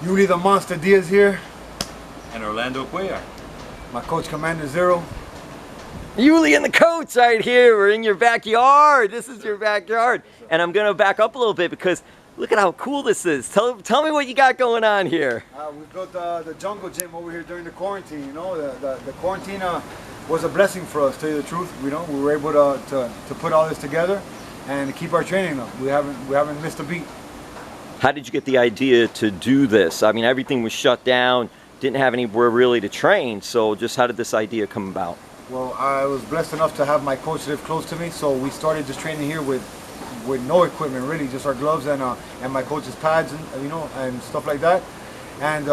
Uly the Monster Diaz here. And Orlando Cuellar. My coach, Commander Zero. Uly and the coach right here. We're in your backyard. This is your backyard. And I'm going to back up a little bit because look at how cool this is. Tell me what you got going on here. We built the jungle gym over here during the quarantine. You know, the quarantine was a blessing for us, to tell you the truth. You know, we were able to put all this together and to keep our training up. We haven't missed a beat. How did you get the idea to do this? I mean, everything was shut down, didn't have anywhere really to train, so just how did this idea come about? Well, I was blessed enough to have my coach live close to me, so we started just training here with no equipment really, just our gloves and my coach's pads and stuff like that. And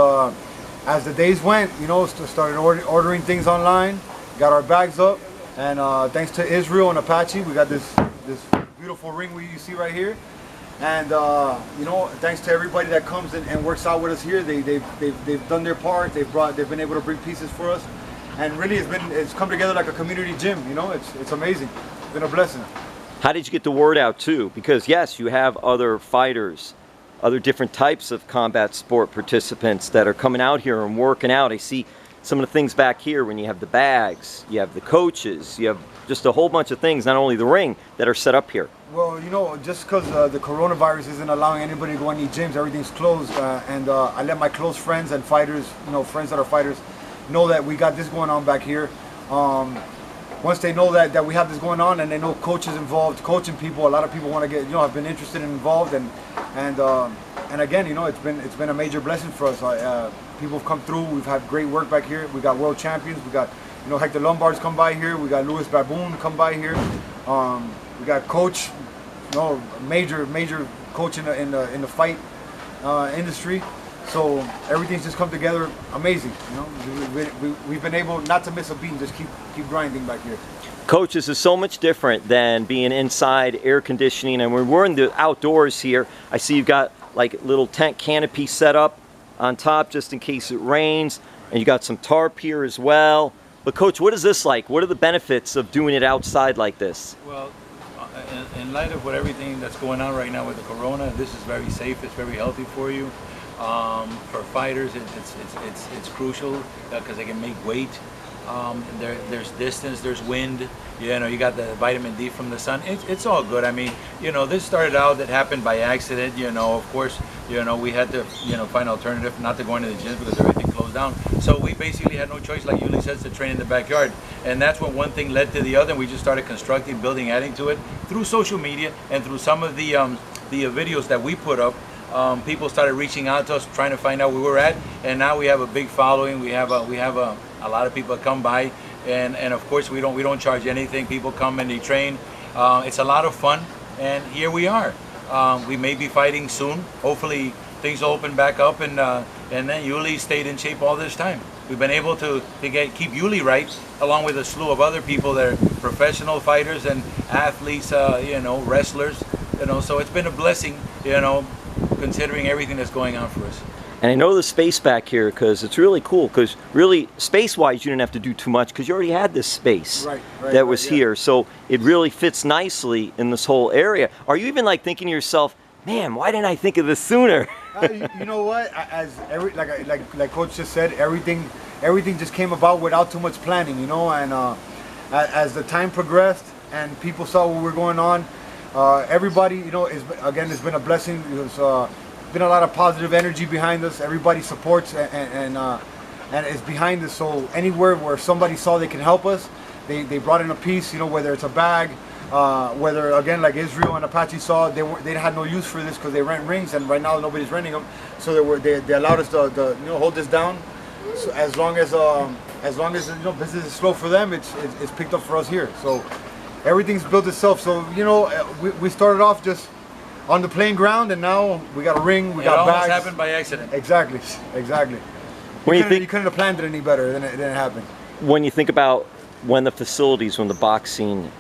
as the days went, started ordering things online, got our bags up, and thanks to Israel and Apache, we got this beautiful ring you see right here. And thanks to everybody that comes and works out with us here, they've done their part. They've been able to bring pieces for us, and really it's come together like a community gym. It's amazing. It's been a blessing. How did you get the word out too? Because yes, you have other fighters, other different types of combat sport participants that are coming out here and working out. I see some of the things back here when you have the bags, you have the coaches, you have just a whole bunch of things, not only the ring, that are set up here. Well, just because the coronavirus isn't allowing anybody to go in any gyms, everything's closed, and I let my close friends and fighters, friends that are fighters, know that we got this going on back here. Once they know that we have this going on, and they know coaches involved, coaching people, a lot of people want to get, have been interested and involved, and again, it's been a major blessing for us. People have come through. We've had great work back here. We got world champions. We got, Hector Lombard's come by here. We got Louis Baboon come by here. We got coach, major coach in the fight industry. So everything's just come together amazing. We've been able not to miss a beat and just keep grinding back here. Coach, this is so much different than being inside air conditioning, and when we're in the outdoors here, I see you've got like a little tent canopy set up on top just in case it rains, and you got some tarp here as well. But Coach, what is this like? What are the benefits of doing it outside like this? Well, in light of everything that's going on right now with the corona, this is very safe. It's very healthy for you. For fighters, it's crucial because they can make weight. There's distance, there's wind. You got the vitamin D from the sun. It's all good. I mean, this started out, that happened by accident. Of course, we had to find an alternative not to go into the gyms because everything closed down. So we basically had no choice, like Uly says, to train in the backyard. And that's when one thing led to the other, and we just started constructing, building, adding to it through social media and through some of the videos that we put up. People started reaching out to us, trying to find out where we're at, and now we have a big following. We have a lot of people that come by, and of course we don't charge anything. People come and they train. It's a lot of fun, and here we are. We may be fighting soon. Hopefully things will open back up, and then Uly stayed in shape all this time. We've been able to keep Uly right, along with a slew of other people that are professional fighters and athletes, wrestlers. So it's been a blessing, considering everything that's going on for us. And I know the space back here because it's really cool, because really space-wise you didn't have to do too much because you already had this space that was here. So it really fits nicely in this whole area. Are you even like thinking to yourself, man, why didn't I think of this sooner? You know what? Like Coach just said, everything just came about without too much planning, and as the time progressed and people saw what we're going on, everybody, it's been a blessing. There's been a lot of positive energy behind us. Everybody supports and is behind us. So anywhere where somebody saw they can help us, they brought in a piece. Whether it's a bag, whether again like Israel and Apache saw they had no use for this because they rent rings, and right now nobody's renting them. So they allowed us to hold this down. So as long as business is slow for them, it's picked up for us here. So everything's built itself. So we started off just on the playing ground, and now we got a ring, we got bags. It almost happened by accident. Exactly. When you couldn't have planned it any better than it happened. When you think about when the boxing,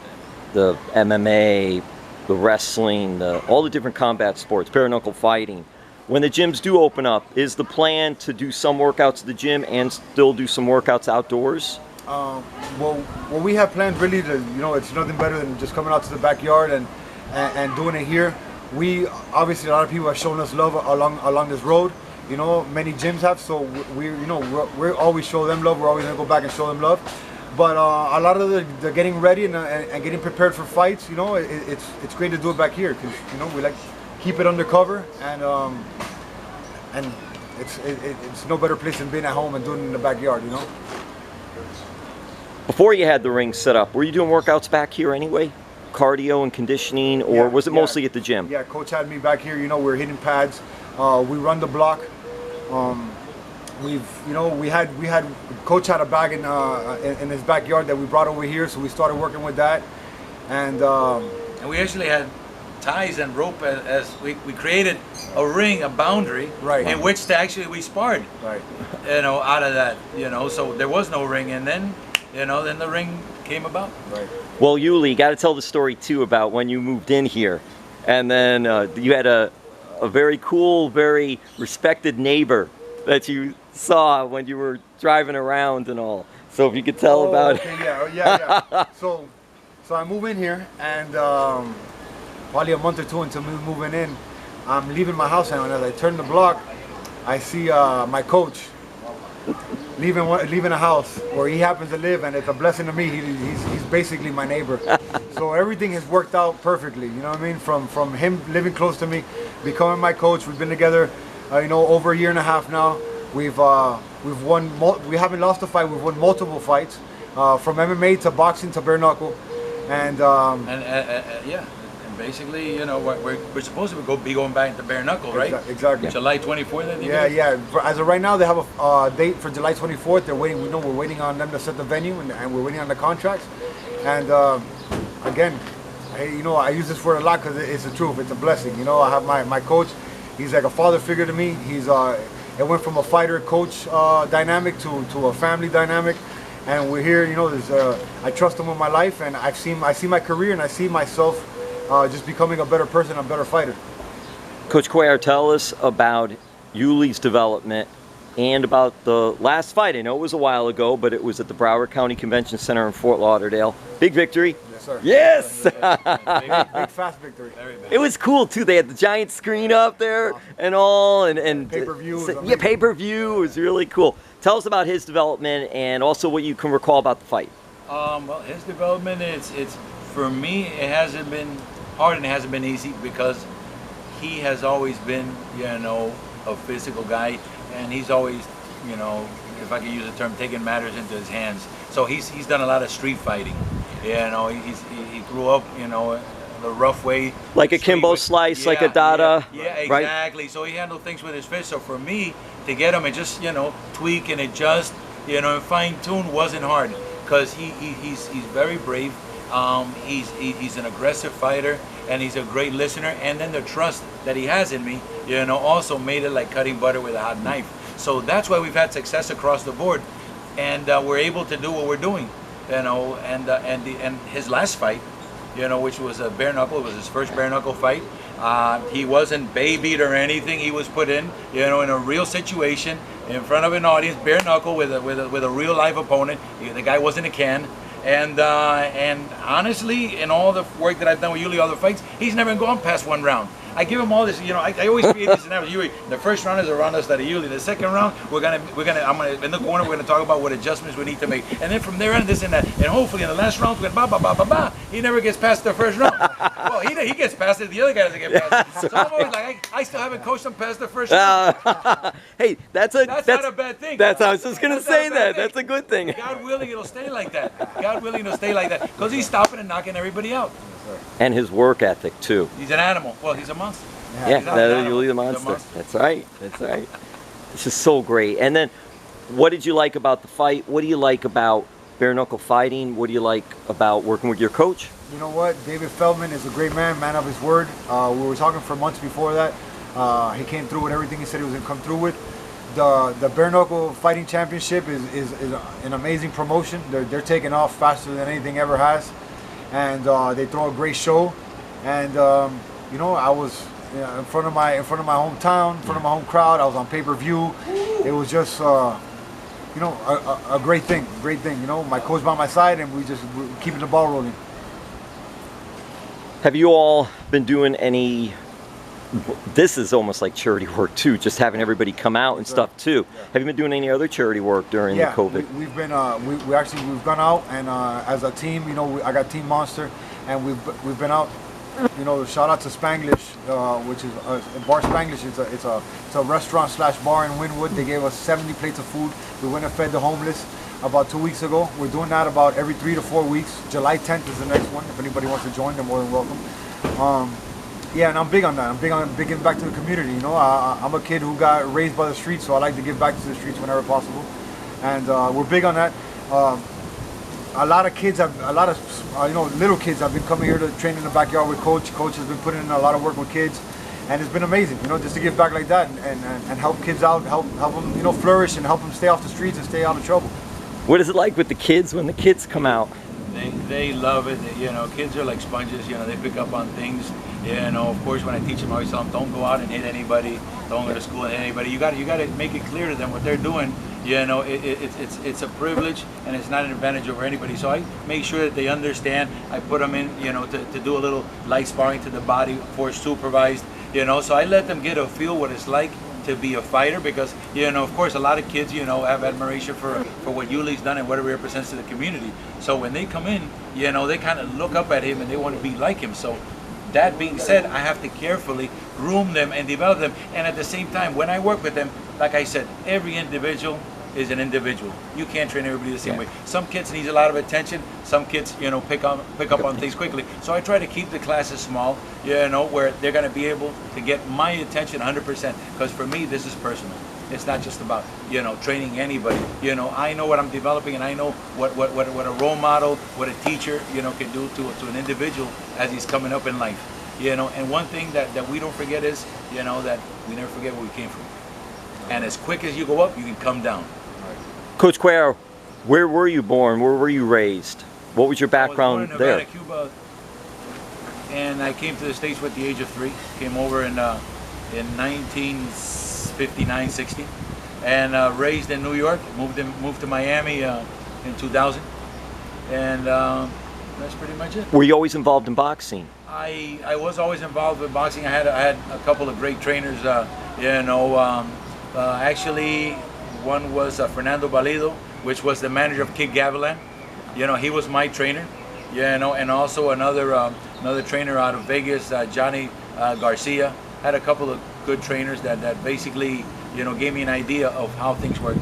the MMA, the wrestling, all the different combat sports, bare knuckle fighting, when the gyms do open up, is the plan to do some workouts at the gym and still do some workouts outdoors? Well, we have planned really to, it's nothing better than just coming out to the backyard and doing it here. We obviously, a lot of people have shown us love along this road, you know, many gyms have. So we always show them love. We're always gonna go back and show them love. But a lot of the getting ready and getting prepared for fights, you know, it's great to do it back here because, you know, we like keep it undercover, and it's no better place than being at home and doing it in the backyard, you know. Before you had the ring set up, were you doing workouts back here anyway? Cardio and conditioning, or was it mostly at the gym? Yeah, coach had me back here, you know, we're hitting pads, we run the block. Coach had a bag in his backyard that we brought over here, so we started working with that. And we actually had ties and rope as we created a ring, a boundary, right, in which we sparred, right, you know, out of that, you know, so there was no ring, and then, you know, then the ring came about. Right. Well, Uly, got to tell the story too about when you moved in here, and then you had a very cool, very respected neighbor that you saw when you were driving around and all. So if you could tell about it. Yeah. So I move in here, and probably a month or two into me moving in, I'm leaving my house, and as I turn the block, I see my coach leaving a house where he happens to live, and it's a blessing to me. He's basically my neighbor. So everything has worked out perfectly. You know what I mean? From him living close to me, becoming my coach. We've been together, you know, over a year and a half now. We've won. We haven't lost a fight. We've won multiple fights, from MMA to boxing to bare knuckle, and yeah. Basically, you know, we're supposed to be going back to bare knuckle, right? Exactly. July 24th, I think. Yeah. As of right now, they have a date for July 24th. They're waiting. We're waiting on them to set the venue, and we're waiting on the contracts. And again, I use this word a lot because it's the truth. It's a blessing. You know, I have my coach. He's like a father figure to me. It went from a fighter-coach dynamic to a family dynamic. And we're here. You know, I trust him with my life, and I see my career, and I see myself just becoming a better person, a better fighter. Coach Cuellar, tell us about Uly's development and about the last fight. I know it was a while ago, but it was at the Broward County Convention Center in Fort Lauderdale. Big victory. Yes, sir. Yes! Big, fast victory. It was cool, too. They had the giant screen up there and all. And pay-per-view. Yeah, pay-per-view was really cool. Tell us about his development and also what you can recall about the fight. Well, his development, it's for me, it hasn't been hard and it hasn't been easy because he has always been, you know, a physical guy, and he's always, you know, if I can use the term, taking matters into his hands. So he's done a lot of street fighting. You know, he grew up, you know, the rough way. Like a Kimbo Slice, like a Dada. Yeah, exactly. Right? So he handled things with his fist. So for me to get him and just, you know, tweak and adjust, you know, and fine tune wasn't hard because he's very brave. He's an aggressive fighter, and he's a great listener, and then the trust that he has in me, you know, also made it like cutting butter with a hot knife. So that's why we've had success across the board, and we're able to do what we're doing, you know. And his last fight, you know, which was a bare knuckle, it was his first bare knuckle fight. He wasn't babied or anything. He was put in, you know, in a real situation in front of an audience, bare knuckle with a real live opponent. The guy wasn't a can. And honestly, in all the work that I've done with Uly, all the fights, he's never gone past one round. I give him all this, you know. I always create this analogy. Uly, the first round is a round that's at Uly. The second round, I'm gonna in the corner. We're gonna talk about what adjustments we need to make, and then from there on, this and that, and hopefully in the last round, we're gonna ba ba ba ba ba. He never gets past the first round. Well, he gets past it. The other guy doesn't get past it. So I'm always like, I still haven't coached him past the first round. Hey, that's not a bad thing. I was just gonna say that. That's a good thing. God willing, it'll stay like that. God willing, it'll stay like that because he's stopping and knocking everybody out. And his work ethic too. He's an animal. Well, he's a monster. Yeah, Uly the monster. That's right. That's right. This is so great. And then, what did you like about the fight? What do you like about bare knuckle fighting? What do you like about working with your coach? You know what? David Feldman is a great man of his word. We were talking for months before that. He came through with everything he said he was going to come through with. The Bare Knuckle Fighting Championship is an amazing promotion. They're taking off faster than anything ever has, and they throw a great show. And you know, I was in front of my hometown, in front of my home crowd. I was on pay-per-view. It was just you know, a great thing. You know, my coach by my side, and we're keeping the ball rolling. Have you all been doing any this is almost like charity work too, just having everybody come out and stuff too. Yeah. Have you been doing any other charity work during the COVID? We've been we've gone out and as a team, you know, I got Team Monster, and we've been out. You know, shout out to Spanglish, which is Bar Spanglish. It's a restaurant / bar in Wynwood. They gave us 70 plates of food. We went and fed the homeless about 2 weeks ago. We're doing that about every 3 to 4 weeks. July 10th is the next one. If anybody wants to join, they're more than welcome. Yeah, and I'm big on that. I'm big on giving back to the community. You know, I'm a kid who got raised by the streets, so I like to give back to the streets whenever possible. And we're big on that. A lot of kids you know, little kids have been coming here to train in the backyard with Coach. Coach has been putting in a lot of work with kids, and it's been amazing, you know, just to give back like that and help kids out, help them, you know, flourish and help them stay off the streets and stay out of trouble. What is it like with the kids when the kids come out? They love it. You know, kids are like sponges. You know, they pick up on things. You know, of course, when I teach them, I always tell them, don't go out and hit anybody. Don't go to school and hit anybody. You got to make it clear to them what they're doing. You know, it's a privilege and it's not an advantage over anybody. So I make sure that they understand. I put them in, you know, to do a little light sparring to the body, force supervised. You know, so I let them get a feel what it's like to be a fighter, because, you know, of course, a lot of kids, you know, have admiration for what Uly's done and what it represents to the community. So when they come in, you know, they kind of look up at him and they want to be like him. So that being said, I have to carefully groom them and develop them. And at the same time, when I work with them, like I said, every individual is an individual. You can't train everybody the same way. Some kids need a lot of attention. Some kids, you know, pick up on things quickly. So I try to keep the classes small, you know, where they're going to be able to get my attention 100%. Because for me, this is personal. It's not just about, you know, training anybody. You know, I know what I'm developing, and I know what a role model, what a teacher, you know, can do to an individual as he's coming up in life. You know, and one thing that we don't forget is, you know, that we never forget where we came from. And as quick as you go up, you can come down. Coach Cuellar, where were you born? Where were you raised? What was your background I was born in there? Havana, Cuba, and I came to the States with the age of 3. Came over in 1959, 60, and raised in New York. Moved to Miami in 2000, and that's pretty much it. Were you always involved in boxing? I was always involved with boxing. I had a couple of great trainers. You know, actually, one was Fernando Valido, which was the manager of Kid Gavilan. You know, he was my trainer. You know, and also another trainer out of Vegas, Johnny Garcia. Had a couple of good trainers that basically, you know, gave me an idea of how things work.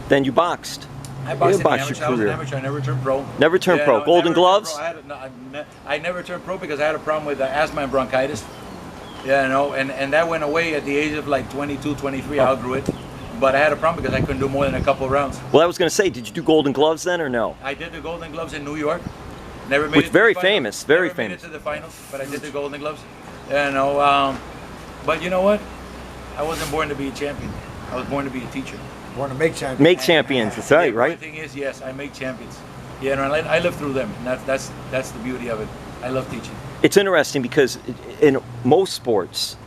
Then you boxed. I boxed in the amateur. I was an amateur. I never turned pro. Never turned pro. No, Golden gloves? I never turned pro because I had a problem with asthma and bronchitis. Yeah, you know, and that went away at the age of like 22, 23. I outgrew it. But I had a problem because I couldn't do more than a couple of rounds. Well, I was going to say, did you do Golden Gloves then or no? I did the Golden Gloves in New York. Never made it to very the famous, finals. very Never famous. Made it to the finals, but I did the Golden Gloves. You know, but you know what? I wasn't born to be a champion. I was born to be a teacher. Born to make champions. Make champions, that's right, right? The thing is, yes, I make champions. Yeah, and I live through them, and that's the beauty of it. I love teaching. It's interesting because in most sports,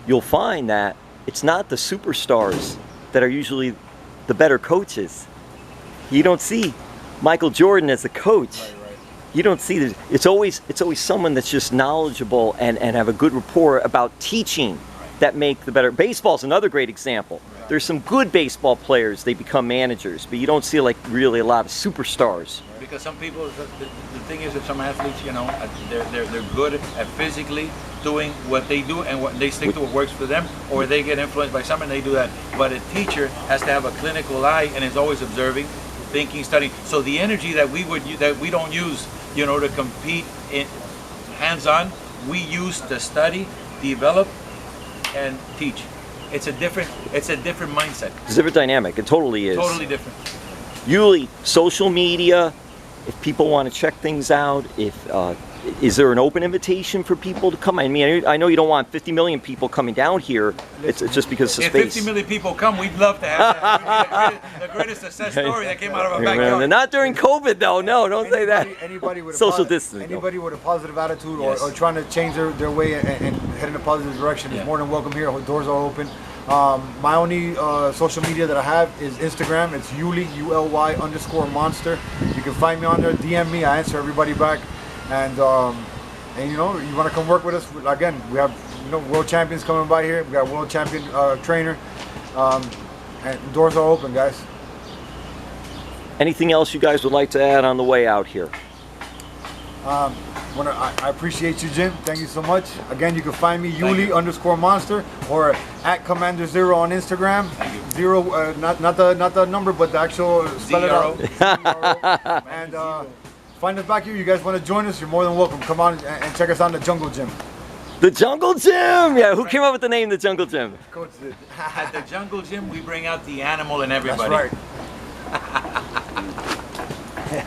you'll find that it's not the superstars that are usually the better coaches. You don't see Michael Jordan as a coach. Right. You don't see this. It's always someone that's just knowledgeable and have a good rapport about teaching that make the better. Baseball's another great example. Right. There's some good baseball players, they become managers, but you don't see like really a lot of superstars. Because some people, the thing is that some athletes, you know, they're good at physically doing what they do and what they stick to what works for them, or they get influenced by something and they do that. But a teacher has to have a clinical eye and is always observing, thinking, studying. So the energy that we don't use, you know, to compete in hands-on, we use to study, develop, and teach. It's a different mindset. It's a different dynamic. It totally is. Totally different. Uly, social media, if people want to check things out, is there an open invitation for people to come? I mean, I know you don't want 50 million people coming down here. It's just because of space. If 50 million people come, we'd love to have that. The greatest success story that came out of our backyard. Not during COVID, though. No, don't say that. Anybody with social distancing. Anybody with a positive attitude or trying to change their way and head in a positive direction is more than welcome here. Doors are open. My only social media that I have is Instagram. It's Uly, ULY_monster. You can find me on there. DM me. I answer everybody back. And you know, you want to come work with us? Again, we have you know, world champions coming by here. We got world champion trainer, and doors are open, guys. Anything else you guys would like to add on the way out here? I appreciate you, Jim. Thank you so much. Again, you can find me Uly_Monster or at Commander0 on Instagram. Thank you. Zero, not the number, but the actual spell it out. Zero. And find us back here. You guys want to join us? You're more than welcome. Come on and check us out in the Jungle Gym. The Jungle Gym. Yeah, who came up with the name, the Jungle Gym? Coach did. At the Jungle Gym, we bring out the animal in everybody. That's right.